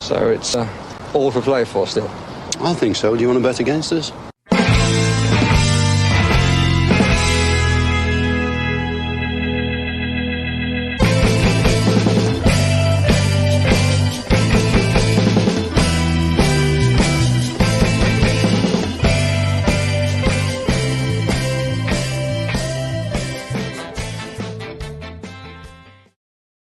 So it's all to play for still. I think so. Do you want to bet against us?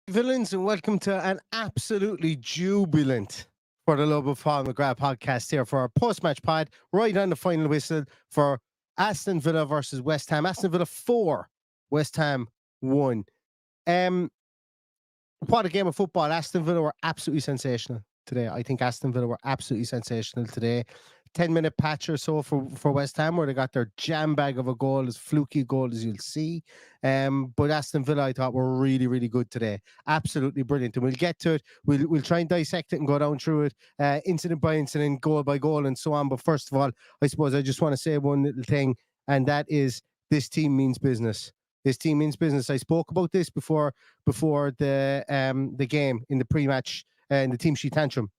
Villains, and welcome to an absolutely jubilant For the Love of Paul McGrath podcast here for our post-match pod, right on the final whistle for Aston Villa versus West Ham. Aston Villa 4, West Ham 1. What a game of football. Aston Villa were absolutely sensational today. I think Aston Villa were absolutely sensational today. 10-minute patch or so for West Ham, where they got their jam bag of a goal, as fluky goal as you'll see. But Aston Villa, I thought, were really, really good today. Absolutely brilliant. And we'll get to it. We'll try and dissect it and go down through it, incident by incident, goal by goal, and so on. But first of all, I suppose I just want to say one little thing, and that is this team means business. This team means business. I spoke about this before the game in the pre-match in the team sheet tantrum.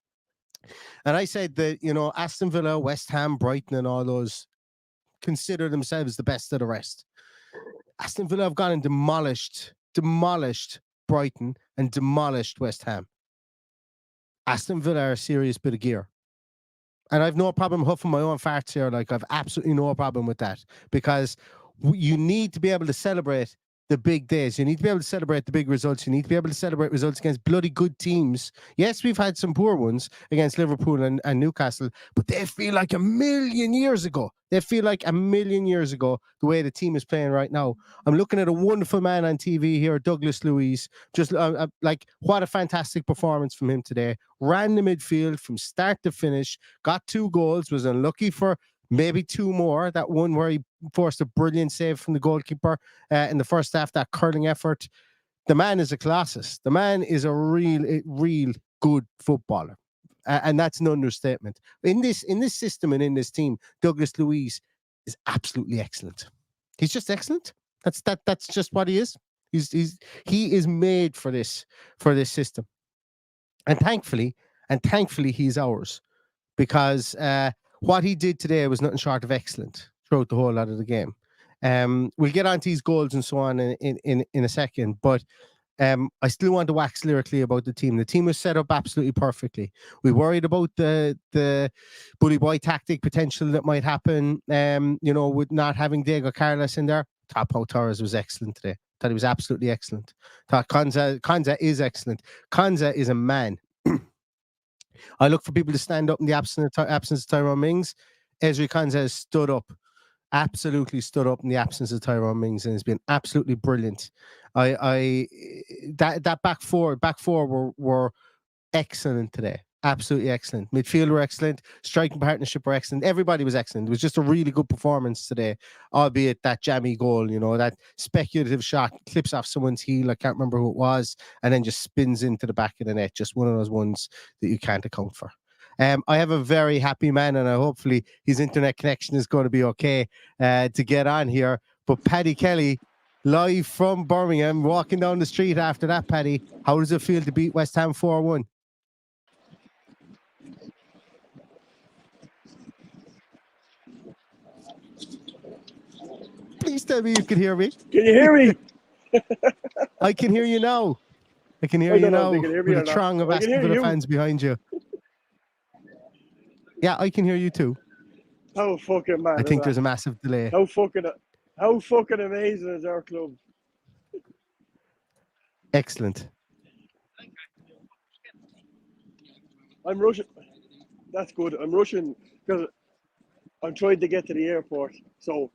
And I said that, you know, Aston Villa, West Ham, Brighton, and all those consider themselves the best of the rest. Aston Villa have gone and demolished Brighton and demolished West Ham. Aston Villa are a serious bit of gear. And I've no problem huffing my own farts here. Like, I've absolutely no problem with that, because you need to be able to celebrate the big days. You need to be able to celebrate the big results. You need to be able to celebrate results against bloody good teams. Yes, we've had some poor ones against Liverpool and Newcastle, but they feel like a million years ago. They feel like a million years ago, the way the team is playing right now. I'm looking at a wonderful man on TV here, Douglas Luiz. Just like, what a fantastic performance from him today. Ran the midfield from start to finish, got 2 goals, was unlucky for maybe 2 more. That one where he forced a brilliant save from the goalkeeper in the first half, that curling effort. The man is a Colossus. The man is a real good footballer. And that's an understatement. In this system and in this team, Douglas Luiz is absolutely excellent. He's just excellent. That's just what he is. He is made for this system. And thankfully he's ours, because what he did today was nothing short of excellent throughout the whole lot of the game. We'll get on to his goals and so on in a second, but I still want to wax lyrically about the team. The team was set up absolutely perfectly. We worried about the bully boy tactic potential that might happen, with not having Diego Carlos in there. Thought Pau Torres was excellent today. Thought he was absolutely excellent. Thought Konsa is excellent. Konsa is a man. I look for people to stand up in the absence of Tyrone Mings. Ezri Konsa has stood up, absolutely stood up in the absence of Tyrone Mings, and has been absolutely brilliant. That back four were excellent today. Absolutely excellent. Midfield were excellent. Striking partnership were excellent. Everybody was excellent. It was just a really good performance today, albeit that jammy goal, that speculative shot clips off someone's heel. I can't remember who it was, and then just spins into the back of the net. Just one of those ones that you can't account for. I have a very happy man, and hopefully his internet connection is going to be okay to get on here. But Paddy Kelly, live from Birmingham, walking down the street after that. Paddy, how does it feel to beat West Ham 4-1? Please tell me you can hear me. Can you hear me? I can hear you now. I can hear you now with a throng of Aston Villa fans behind you. Yeah, I can hear you too. How fucking mad! I think there's a massive delay. How fucking amazing is our club? Excellent. I'm rushing. That's good. I'm rushing because I'm trying to get to the airport. So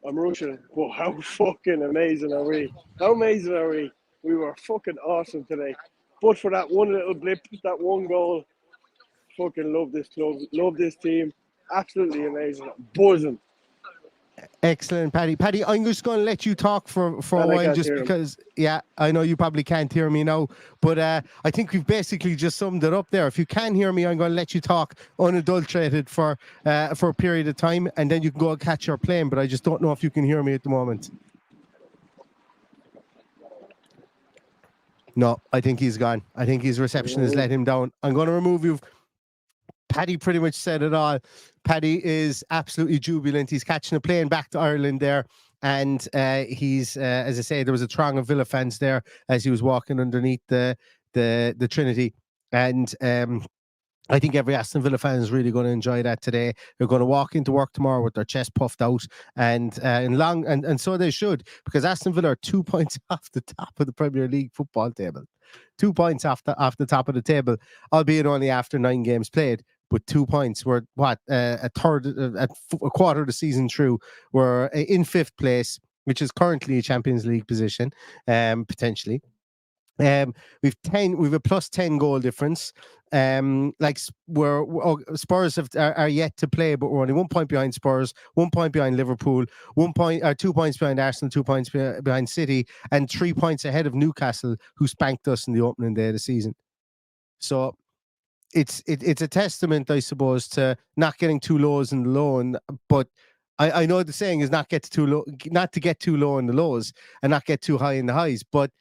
I'm rushing. But how fucking amazing are we? How amazing are we? We were fucking awesome today. But for that one little blip, that one goal, fucking love this club, love this team. Absolutely amazing. Buzzing. Excellent, Paddy. Paddy, I'm just going to let you talk for a while, just because, I know you probably can't hear me now, but I think we've basically just summed it up there. If you can hear me, I'm going to let you talk unadulterated for a period of time, and then you can go and catch your plane, but I just don't know if you can hear me at the moment. No, I think he's gone. I think his reception has let him down. I'm going to remove you Paddy pretty much said it all. Paddy is absolutely jubilant. He's catching a plane back to Ireland there. And he's, as I say, there was a throng of Villa fans there as he was walking underneath the Trinity. And I think every Aston Villa fan is really going to enjoy that today. They're going to walk into work tomorrow with their chest puffed out, and so they should, because Aston Villa are 2 points off the top of the Premier League football table. 2 points off the top of the table, albeit only after 9 games played. But 2 points, were a quarter of the season through. We're in 5th place, which is currently a Champions League position, potentially. We've a plus 10 goal difference. Spurs are yet to play, but we're only 1 point behind Spurs, 1 point behind Liverpool, 2 points behind Arsenal, 2 points behind City, and 3 points ahead of Newcastle, who spanked us in the opening day of the season. So it's a testament, I suppose, to not getting too lows in the low. But I know the saying is not to get too low in the lows and not get too high in the highs. But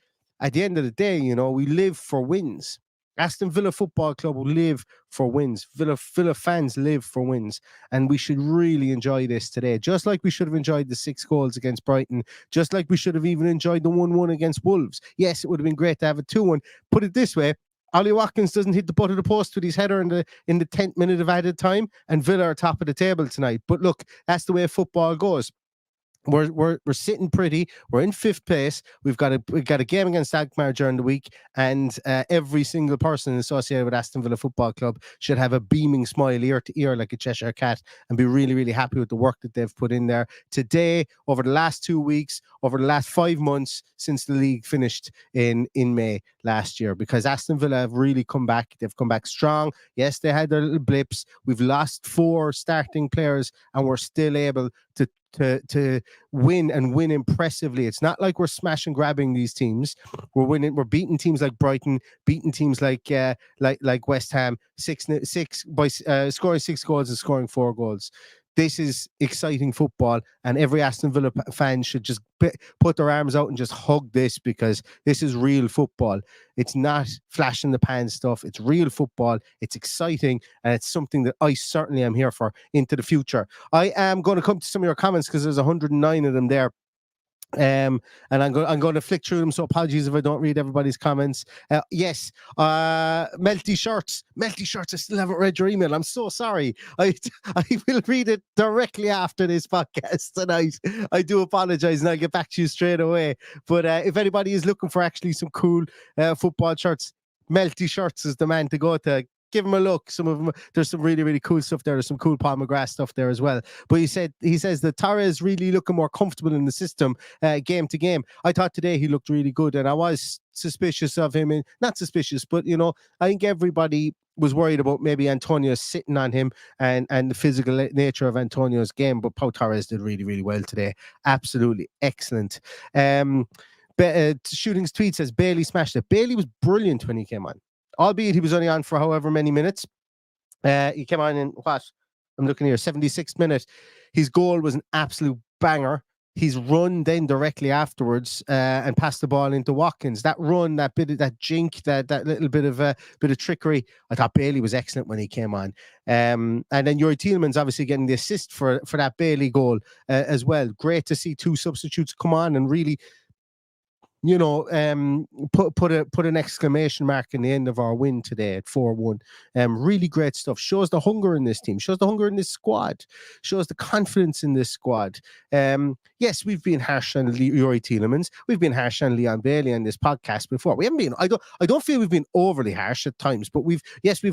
at the end of the day, we live for wins. Aston Villa Football Club will live for wins. Villa fans live for wins. And we should really enjoy this today. Just like we should have enjoyed the 6 goals against Brighton. Just like we should have even enjoyed the 1-1 against Wolves. Yes, it would have been great to have a 2-1. Put it this way, Ollie Watkins doesn't hit the butt of the post with his header in the 10th minute of added time, and Villa are top of the table tonight. But look, that's the way football goes. We're sitting pretty. We're in 5th place. We've got a game against Alkmaar during the week, and every single person associated with Aston Villa Football Club should have a beaming smile ear to ear like a Cheshire cat, and be really, really happy with the work that they've put in there today, over the last 2 weeks, over the last 5 months since the league finished in May last year. Because Aston Villa have really come back. They've come back strong. Yes, they had their little blips. We've lost 4 starting players, and we're still able to win and win impressively. It's not like we're smash and grabbing these teams. We're winning. We're beating teams like Brighton, beating teams like West Ham by scoring 6 goals and scoring 4 goals. This is exciting football, and every Aston Villa fan should just put their arms out and just hug this, because this is real football. It's not flash in the pan stuff. It's real football. It's exciting, and it's something that I certainly am here for into the future. I am going to come to some of your comments, because there's 109 of them there. And I'm going to flick through them, so apologies if I don't read everybody's comments. Yes, Melty Shirts, I still haven't read your email. I'm so sorry. I will read it directly after this podcast tonight. I do apologize, and I'll get back to you straight away. But if anybody is looking for actually some cool football shirts, Melty Shirts is the man to go to. Give them a look. Some of them, there's some really, really cool stuff there. There's some cool Paul McGrath stuff there as well. But he says that Torres really looking more comfortable in the system game to game. I thought today he looked really good, and I was suspicious of him. And not suspicious, but I think everybody was worried about maybe Antonio sitting on him and the physical nature of Antonio's game. But Pau Torres did really, really well today. Absolutely excellent. Shooting's tweet says Bailey smashed it. Bailey was brilliant when he came on. Albeit he was only on for however many minutes. He came on in what? I'm looking here, 76th minute. His goal was an absolute banger. His run then directly afterwards and passed the ball into Watkins. That run, that jink, that little bit of trickery. I thought Bailey was excellent when he came on. And then Yuri Tielemans obviously getting the assist for that Bailey goal as well. Great to see 2 substitutes come on and really, put an exclamation mark in the end of our win today at 4-1. Really great stuff. Shows the hunger in this team. Shows the hunger in this squad. Shows the confidence in this squad. Yes, we've been harsh on Yuri Tielemans. We've been harsh on Leon Bailey on this podcast before. We haven't been. I don't feel we've been overly harsh at times, but we've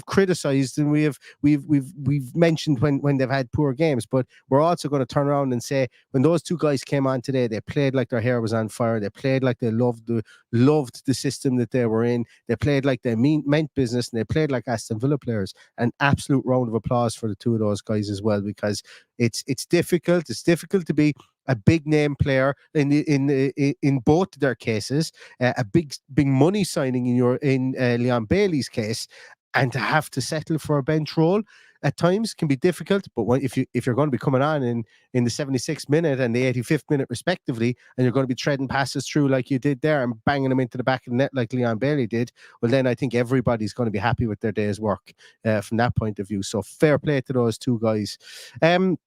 criticised, and we've mentioned when they've had poor games. But we're also going to turn around and say, when those 2 guys came on today, they played like their hair was on fire. They played like they loved the system that they were in. They played like they meant business, and they played like Aston Villa players. An absolute round of applause for the 2 of those guys as well, because it's difficult. It's difficult to be a big name player in both their cases, a big money signing in Leon Bailey's case, and to have to settle for a bench role. at times can be difficult. But if you're going to be coming on in the 76th minute and the 85th minute respectively, and you're going to be treading passes through like you did there and banging them into the back of the net like Leon Bailey did, well then I think everybody's going to be happy with their day's work from that point of view. So fair play to those two guys. I'm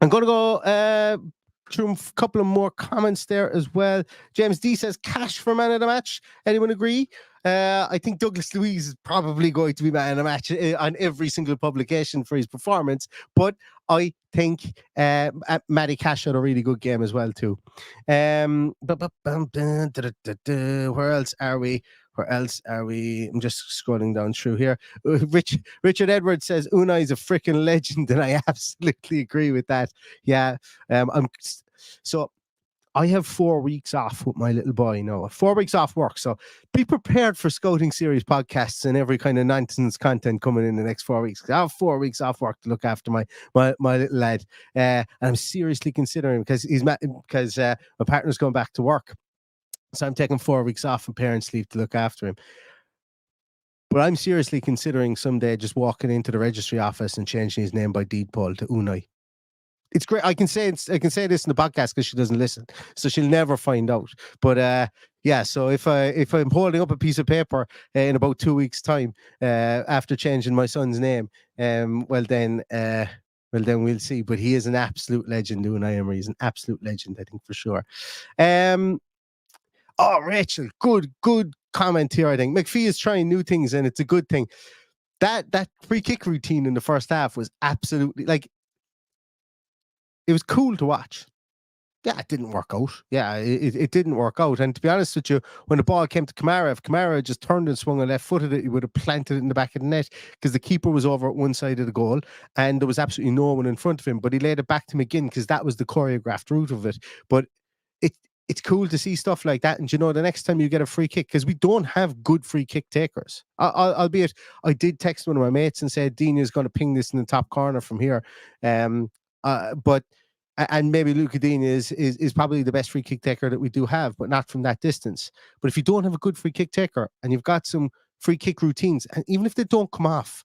going to go through a couple of more comments there as well. James D says cash for man of the match. Anyone agree? I think Douglas Luiz is probably going to be man of the match on every single publication for his performance, but I think Matty Cash had a really good game as well too. Where else are we? I'm just scrolling down through here. Richard Edwards says Unai is a freaking legend, and I absolutely agree with that. Yeah, so I have 4 weeks off with my little boy now. 4 weeks off work, so be prepared for Scouting Series podcasts and every kind of nonsense content coming in the next 4 weeks. I have 4 weeks off work to look after my little lad, and I'm seriously considering because my partner's going back to work. So I'm taking 4 weeks off from parents' leave to look after him. But I'm seriously considering someday just walking into the registry office and changing his name by deed poll to Unai. It's great. I can say this in the podcast because she doesn't listen, so she'll never find out. But yeah. So if I'm holding up a piece of paper in about 2 weeks' time after changing my son's name, well then we'll see. But he is an absolute legend, Unai Emery. He's an absolute legend, I think, for sure. Oh, Rachel, good comment here, I think. McPhee is trying new things, and it's a good thing. That free kick routine in the first half was absolutely, like, it was cool to watch. Yeah, it didn't work out. Yeah, it didn't work out. And to be honest with you, when the ball came to Kamara, if Kamara just turned and swung and left-footed it, he would have planted it in the back of the net because the keeper was over at one side of the goal and there was absolutely no one in front of him. But he laid it back to McGinn because that was the choreographed route of it. But it's cool to see stuff like that. And you know, the next time you get a free kick, because we don't have good free kick takers. Albeit, I did text one of my mates and said Dina's going to ping this in the top corner from here. But maybe Luca Dina is probably the best free kick taker that we do have, but not from that distance. But if you don't have a good free kick taker and you've got some free kick routines, and even if they don't come off,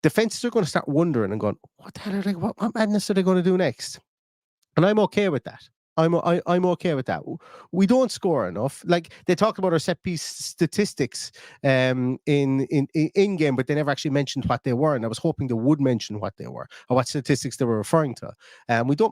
defenses are going to start wondering and going, what the hell are they? What madness are they going to do next? And I'm okay with that. I'm okay with that. We don't score enough. Like, they talk about our set piece statistics in game, but they never actually mentioned what they were. And I was hoping they would mention what they were or what statistics they were referring to.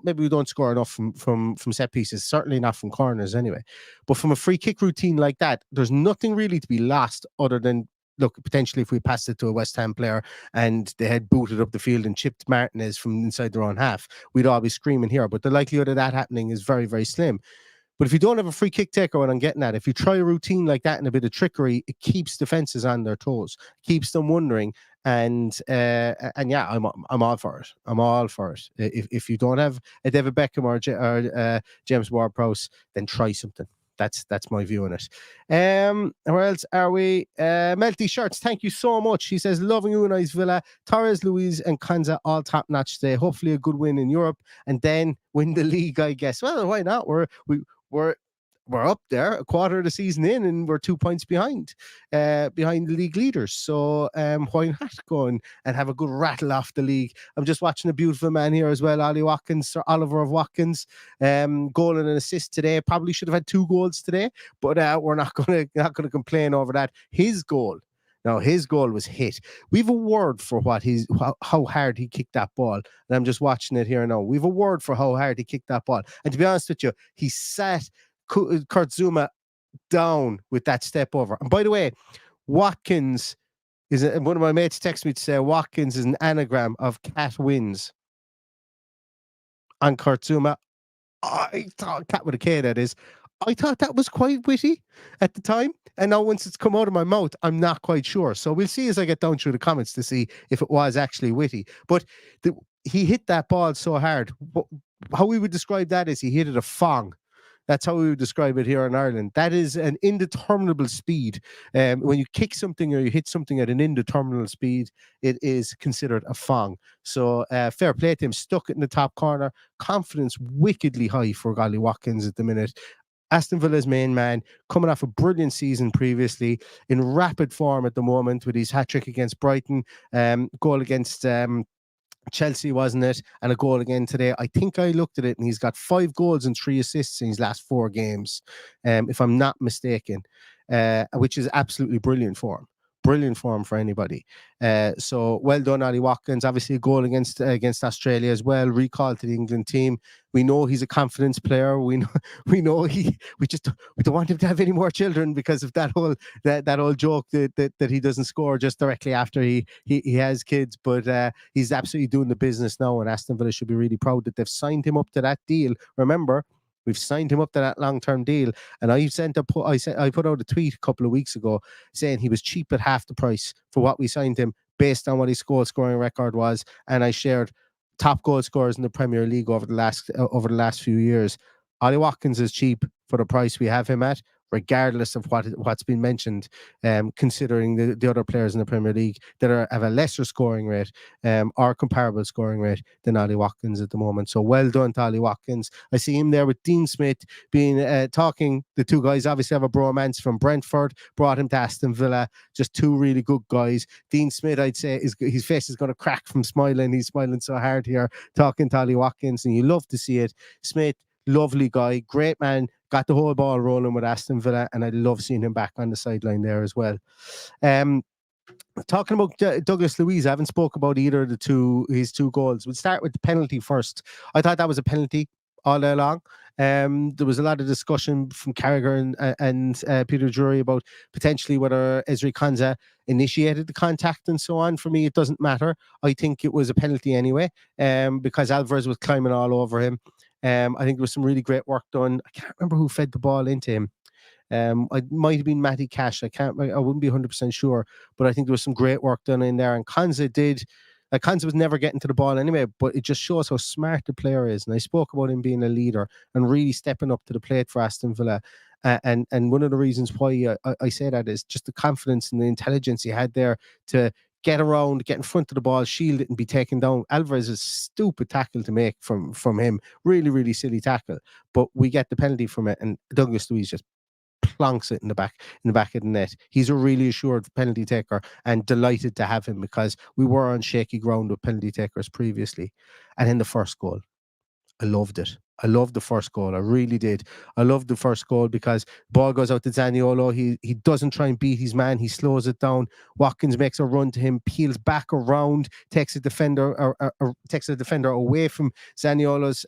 Maybe we don't score enough from set pieces. Certainly not from corners anyway. But from a free kick routine like that, there's nothing really to be lost other than, look, potentially if we passed it to a West Ham player and they had booted up the field and chipped Martinez from inside their own half, we'd all be screaming here. But the likelihood of that happening is very, very slim. But if you don't have a free kick taker, what I'm getting at, if you try a routine like that and a bit of trickery, it keeps defenses on their toes, keeps them wondering. And yeah, I'm all for it. I'm all for it. If you don't have a David Beckham or James Ward-Prowse, then try something. That's my view on it. Where else are we? Melty Shirts, thank you so much. He says, loving Unai's Villa, Torres, Luiz and Kanza all top notch today. Hopefully a good win in Europe and then win the league, I guess. Well, why not? We're up there, a quarter of the season in, and we're 2 points behind the league leaders. So why not go and have a good rattle off the league? I'm just watching a beautiful man here as well, Ollie Watkins, Sir Oliver of Watkins, goal and an assist today. Probably should have had 2 goals today, but we're not going to complain over that. His goal was hit. We've a word for how hard he kicked that ball, and I'm just watching it here now. We've a word for how hard he kicked that ball, and to be honest with you, he sat Kurt Zouma down with that step over. And by the way, Watkins is one of my mates texted me to say Watkins is an anagram of cat wins on Kurt Zouma. I thought, cat with a K, that is. I thought that was quite witty at the time. And now once it's come out of my mouth, I'm not quite sure. So we'll see as I get down through the comments to see if it was actually witty. But he hit that ball so hard. How we would describe that is he hit it a fong. That's how we would describe it here in Ireland. That is an indeterminable speed. When you kick something or you hit something at an indeterminable speed, it is considered a fong. So fair play to him. Stuck it in the top corner. Confidence wickedly high for Ollie Watkins at the minute. Aston Villa's main man, coming off a brilliant season previously, in rapid form at the moment with his hat-trick against Brighton, goal against Chelsea, wasn't it? And a goal again today. I think I looked at it and he's got 5 goals and 3 assists in his last 4 games, if I'm not mistaken, which is absolutely brilliant form. Brilliant form for anybody. So well done, Ollie Watkins. Obviously, a goal against Australia as well. Recall to the England team. We know he's a confidence player. We know we don't want him to have any more children because of that whole joke that he doesn't score just directly after he has kids. But he's absolutely doing the business now, and Aston Villa should be really proud that they've signed him up to that deal. Remember, we've signed him up to that long-term deal, and I put out a tweet a couple of weeks ago saying he was cheap at half the price for what we signed him based on what his goal scoring record was, and I shared top goal scorers in the Premier League over the last few years. Ollie Watkins is cheap for the price we have him at, regardless of what's been mentioned, considering the other players in the Premier League that have a lesser scoring rate or comparable scoring rate than Ollie Watkins at the moment. So well done to Ollie Watkins. I see him there with Dean Smith being talking. The two guys obviously have a bromance from Brentford, brought him to Aston Villa. Just two really good guys. Dean Smith, I'd say, his face is going to crack from smiling. He's smiling so hard here talking to Ollie Watkins, and you love to see it. Smith, lovely guy, great man, got the whole ball rolling with Aston Villa, and I love seeing him back on the sideline there as well. Talking about Douglas Luiz, I haven't spoke about either of his 2 goals. We'll start with the penalty first. I thought that was a penalty all day long. There was a lot of discussion from Carragher and Peter Drury about potentially whether Ezri Konsa initiated the contact and so on. For me, it doesn't matter. I think it was a penalty anyway, because Alvarez was climbing all over him. I think there was some really great work done. I can't remember who fed the ball into him. It might have been Matty Cash. I wouldn't be 100% sure, but I think there was some great work done in there. And Konsa did. Konsa was never getting to the ball anyway, but it just shows how smart the player is. And I spoke about him being a leader and really stepping up to the plate for Aston Villa. And one of the reasons why I say that is just the confidence and the intelligence he had there to get around, get in front of the ball, shield it, and be taken down. Alvarez is a stupid tackle to make from him. Really, really silly tackle. But we get the penalty from it, and Douglas Luiz just plonks it in the back of the net. He's a really assured penalty taker, and delighted to have him because we were on shaky ground with penalty takers previously. And in the first goal, I loved it. I loved the first goal. I really did. I loved the first goal because ball goes out to Zaniolo. He doesn't try and beat his man. He slows it down. Watkins makes a run to him, peels back around, takes a defender away from Zaniolo's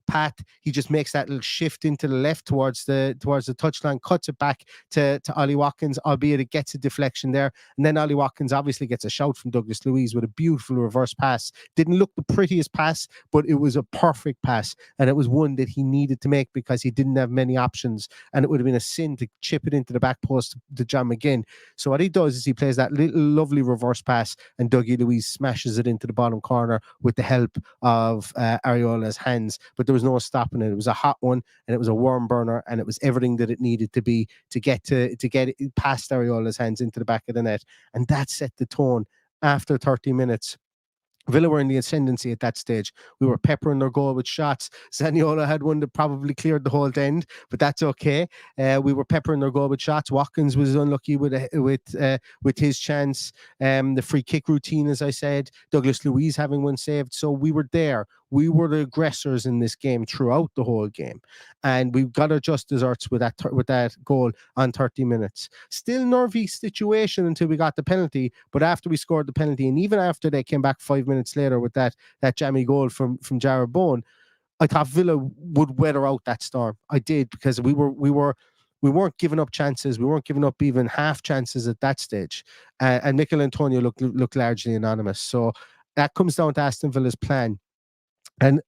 path. He just makes that little shift into the left towards the touchline, cuts it back to Ollie Watkins, albeit it gets a deflection there. And then Ollie Watkins obviously gets a shout from Douglas Luiz with a beautiful reverse pass. Didn't look the prettiest pass, but it was a perfect pass. And it was one that he needed to make because he didn't have many options. And it would have been a sin to chip it into the back post to John McGinn. So what he does is he plays that little lovely reverse pass, and Dougie Luiz smashes it into the bottom corner with the help of Areola's hands. But there was no stopping it. It was a hot one, and it was a worm burner, and it was everything that it needed to be to get it past Areola's hands into the back of the net. And that set the tone. After 30 minutes, Villa were in the ascendancy at that stage. We were peppering their goal with shots. Zaniolo had one that probably cleared the whole end, but that's okay. We were peppering their goal with shots. Watkins was unlucky with his chance. The free kick routine, as I said. Douglas Luiz having one saved. So we were there. We were the aggressors in this game throughout the whole game, and we've got our just desserts with that goal on 30 minutes. Still nervy situation until we got the penalty, but after we scored the penalty, and even after they came back 5 minutes later with that jammy goal from Jarrod Bowen, I thought Villa would weather out that storm. I did, because we weren't giving up chances. We weren't giving up even half chances at that stage, and Mikel Antonio looked largely anonymous. So that comes down to Aston Villa's plan. And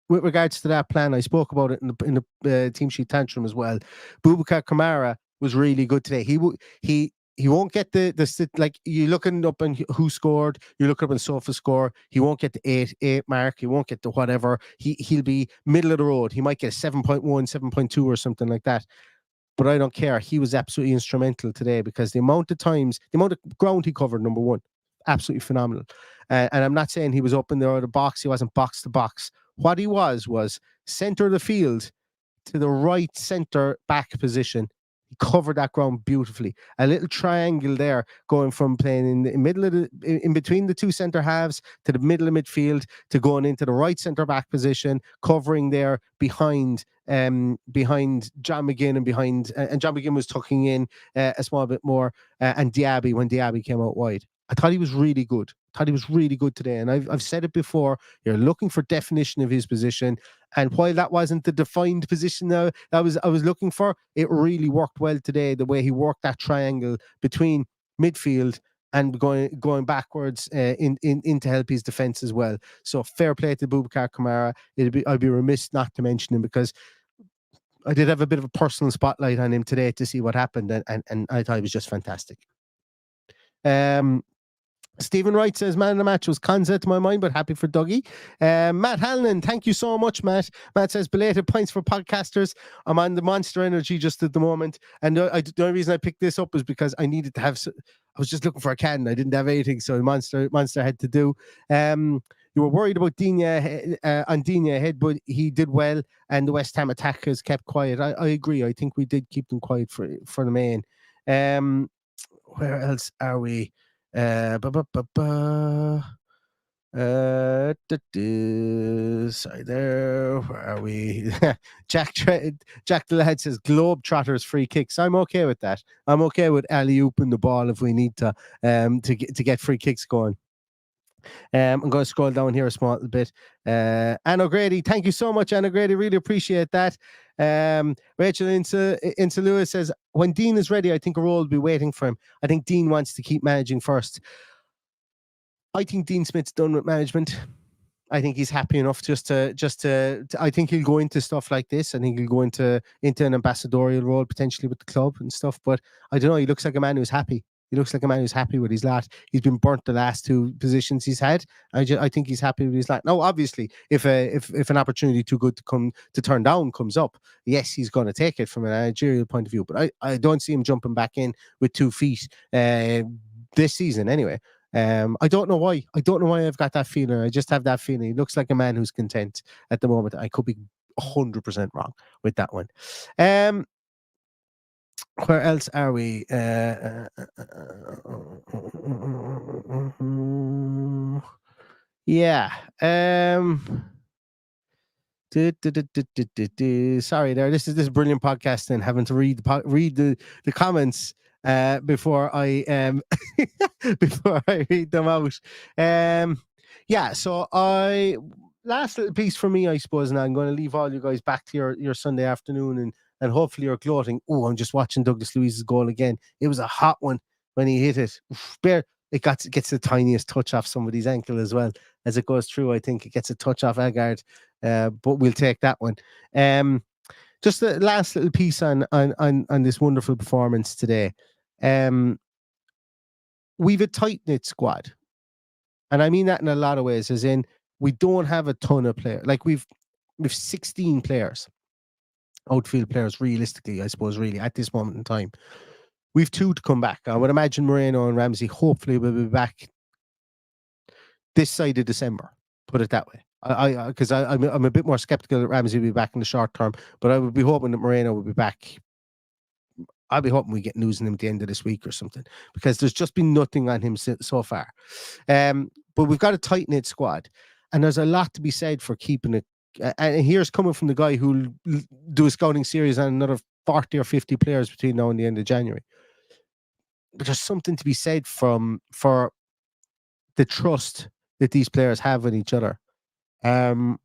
with regards to that plan, I spoke about it in the team sheet tantrum as well. Boubacar Kamara was really good today. He won't get the like, you're looking up and who scored, you're looking up on Sofa score. He won't get the 8 mark. He won't get the whatever. He'll be middle of the road. He might get a 7.1, 7.2 or something like that. But I don't care. He was absolutely instrumental today, because the amount of ground he covered, number one, absolutely phenomenal. And I'm not saying he was up in the box. He wasn't box to box. What he was center of the field, to the right centre back position. He covered that ground beautifully. A little triangle there, going from playing in the middle of in between the two centre halves to the middle of midfield to going into the right centre back position, covering there behind John McGinn and John McGinn was tucking in a small bit more, and Diaby when Diaby came out wide. I thought he was really good. Today, and I've said it before. You're looking for definition of his position, and while that wasn't the defined position that I was looking for, it really worked well today. The way he worked that triangle between midfield and going backwards in to help his defense as well. So fair play to Boubacar Kamara. I'd be remiss not to mention him, because I did have a bit of a personal spotlight on him today to see what happened, and I thought he was just fantastic. Stephen Wright says, man of the match was Konza to my mind, but happy for Dougie. Matt Hallinan, thank you so much, Matt. Matt says, belated points for podcasters. I'm on the Monster Energy just at the moment. And the only reason I picked this up was because I needed to have... I was just looking for a can. I didn't have anything, so Monster had to do. You were worried about Digne ahead, but he did well, and the West Ham attackers kept quiet. I agree. I think we did keep them quiet for the main. Where else are we? Sorry there. Where are we? Jack the lad says Globetrotters free kicks. I'm okay with that. I'm okay with alley-ooping the ball if we need to get free kicks going. I'm going to scroll down here a small bit. Anne O'Grady, thank you so much, Anne O'Grady. Really appreciate that. Rachel into Lewis says, when Dean is ready, I think a role will be waiting for him. I think Dean wants to keep managing first. I think Dean Smith's done with management. I think he's happy enough just to I think he'll go into stuff like this. I think he'll go into an ambassadorial role potentially with the club and stuff. But I don't know. He looks like a man who's happy. He looks like a man who's happy with his lot. He's been burnt the last two positions he's had. I think he's happy with his lot. Now, obviously, if an opportunity too good to turn down comes up, yes, he's going to take it from a managerial point of view. But I don't see him jumping back in with 2 feet this season anyway. I don't know why. I've got that feeling. I just have that feeling. He looks like a man who's content at the moment. I could be 100% wrong with that one. Where else are we? Yeah. Sorry there. This is brilliant podcasting, having to read the comments before I before I read them out. Yeah, so last little piece for me, I suppose, and I'm going to leave all you guys back to your Sunday afternoon and hopefully you're gloating. Oh, I'm just watching Douglas Luiz's goal again. It was a hot one when he hit it. It gets the tiniest touch off somebody's ankle as well as it goes through. I think it gets a touch off Agard, but we'll take that one. Just the last little piece on this wonderful performance today. We've a tight-knit squad. And I mean that in a lot of ways, as in we don't have a ton of players. Like we've 16 players, outfield players, realistically, I suppose, really, at this moment in time. We've 2 to come back. I would imagine Moreno and Ramsey hopefully will be back this side of December, put it that way. Because I'm a bit more skeptical that Ramsey will be back in the short term, but I would be hoping that Moreno will be back. I'll be hoping we get news on him at the end of this week or something, because there's just been nothing on him so far. But we've got a tight-knit squad, and there's a lot to be said for keeping it. And here's coming from the guy who'll do a scouting series on another 40 or 50 players between now and the end of January. But there's something to be said for the trust that these players have in each other. And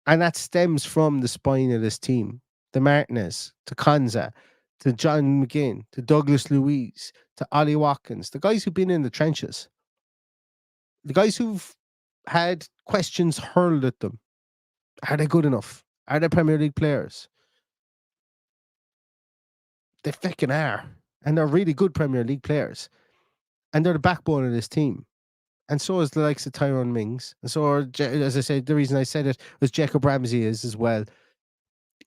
that stems from the spine of this team. To Martinez, to Konza, to John McGinn, to Douglas Luiz, to Ollie Watkins, the guys who've been in the trenches, the guys who've had questions hurled at them. Are they good enough? Are they Premier League players? They fucking are. And they're really good Premier League players. And they're the backbone of this team. And so is the likes of Tyrone Mings. And so, as I said, the reason I said it was Jacob Ramsey is as well.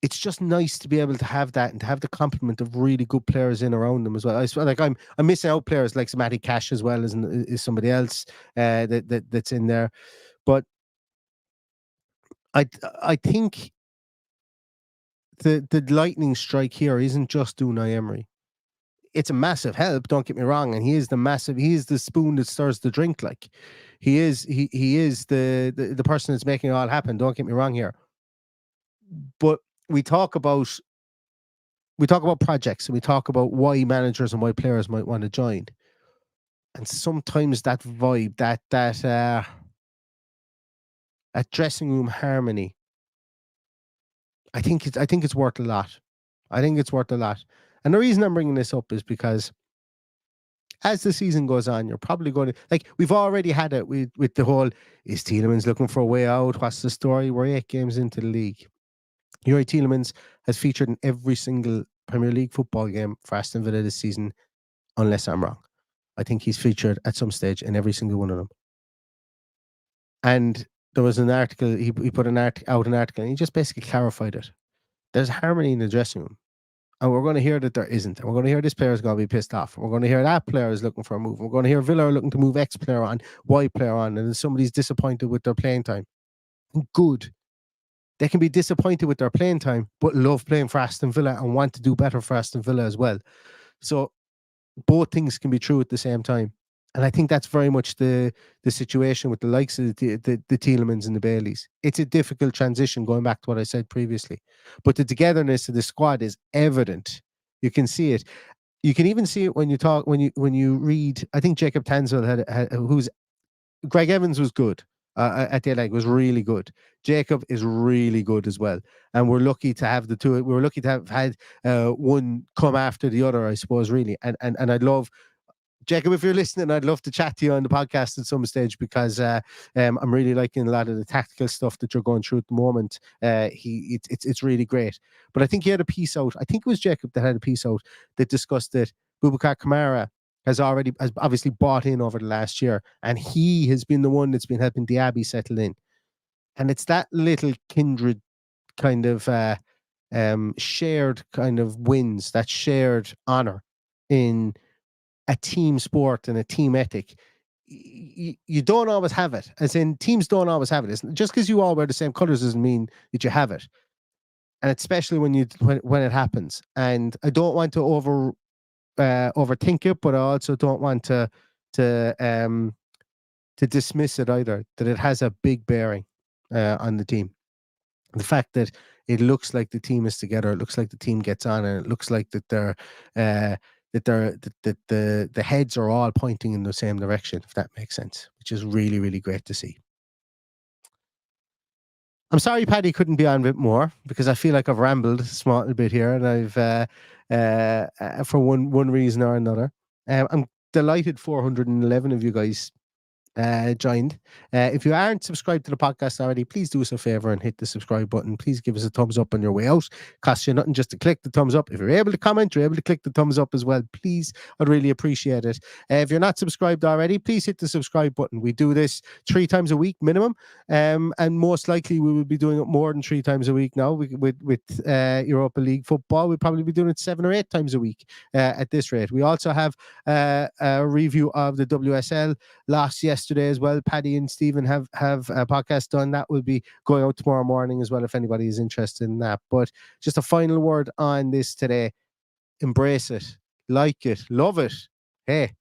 It's just nice to be able to have that and to have the complement of really good players in around them as well. I swear, like I'm missing out players like Matty Cash as well as somebody else that's in there. But I think the lightning strike here isn't just Unai Emery. It's a massive help, don't get me wrong, and he is the spoon that stirs the drink. Like he is the person that's making it all happen. Don't get me wrong here. But we talk about projects, and we talk about why managers and why players might want to join. And sometimes that vibe, that dressing room harmony, I think it's worth a lot. I think it's worth a lot. And the reason I'm bringing this up is because as the season goes on, you're probably going to, like, we've already had it with the whole, is Tielemans looking for a way out? What's the story? We're 8 games into the league. Yuri Tielemans has featured in every single Premier League football game for Aston Villa this season, unless I'm wrong. I think he's featured at some stage in every single one of them. And there was an article, he put out an article, and he just basically clarified it. There's harmony in the dressing room. And we're going to hear that there isn't. And we're going to hear this player is going to be pissed off. And we're going to hear that player is looking for a move. We're going to hear Villa are looking to move X player on, Y player on, and then somebody's disappointed with their playing time. Good. They can be disappointed with their playing time, but love playing for Aston Villa and want to do better for Aston Villa as well. So both things can be true at the same time. And I think that's very much the situation with the likes of the Tielemans and the Baileys. It's a difficult transition, going back to what I said previously. But the togetherness of the squad is evident. You can see it. You can even see it when you read. I think Jacob Tanswell who's Greg Evans was good at the leg, was really good. Jacob is really good as well. And we're lucky to have the two. We're lucky to have had one come after the other, I suppose, really. And I'd love, Jacob, if you're listening, I'd love to chat to you on the podcast at some stage, because I'm really liking a lot of the tactical stuff that you're going through at the moment. It's really great. But I think he had a piece out. I think it was Jacob that had a piece out that discussed that Boubacar Kamara has obviously bought in over the last year, and he has been the one that's been helping Diaby settle in. And it's that little kindred kind of shared kind of wins, that shared honor in a team sport and a team ethic. You don't always have it, as in teams don't always have it. It's just because you all wear the same colors doesn't mean that you have it, and especially when it happens. And I don't want to overthink it, but I also don't want to dismiss it either, that it has a big bearing on the team. The fact that it looks like the team is together, it looks like the team gets on, and it looks like that the heads are all pointing in the same direction, if that makes sense, which is really, really great to see. I'm sorry Paddy couldn't be on a bit more, because I feel like I've rambled a small little bit here, and I've for one reason or another. I'm delighted 411 of you guys joined. If you aren't subscribed to the podcast already, please do us a favor and hit the subscribe button. Please give us a thumbs up on your way out. Costs you nothing just to click the thumbs up. If you're able to comment, you're able to click the thumbs up as well. Please, I'd really appreciate it. If you're not subscribed already, please hit the subscribe button. We do this 3 times a week minimum, and most likely we will be doing it more than 3 times a week now. With Europa League football, we'll probably be doing it 7 or 8 times a week at this rate. We also have a review of the WSL loss yesterday as well. Paddy and Stephen have a podcast done that will be going out tomorrow morning as well, if anybody is interested in that. But just a final word on this today: embrace it, like it, love it. Hey,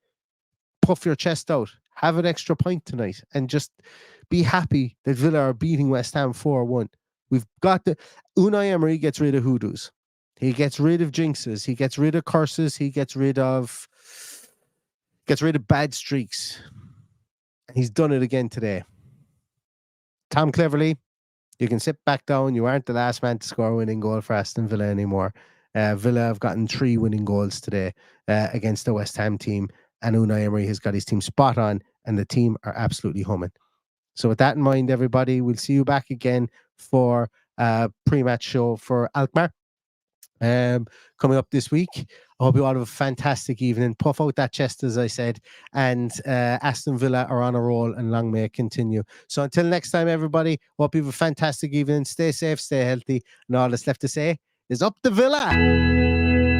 puff your chest out, have an extra pint tonight, and just be happy that Villa are beating West Ham 4-1. We've got Unai Emery gets rid of hoodoos, he gets rid of jinxes, he gets rid of curses, he gets rid of bad streaks. He's done it again today. Tom Cleverley, you can sit back down. You aren't the last man to score a winning goal for Aston Villa anymore. Villa have gotten 3 winning goals today against the West Ham team, and Unai Emery has got his team spot on, and the team are absolutely humming. So with that in mind, everybody, we'll see you back again for a pre-match show for Alkmaar coming up this week. I hope you all have a fantastic evening. Puff out that chest, as I said, and Aston Villa are on a roll, and long may it continue. So until next time, everybody, hope you have a fantastic evening. Stay safe, stay healthy, and all that's left to say is up the Villa.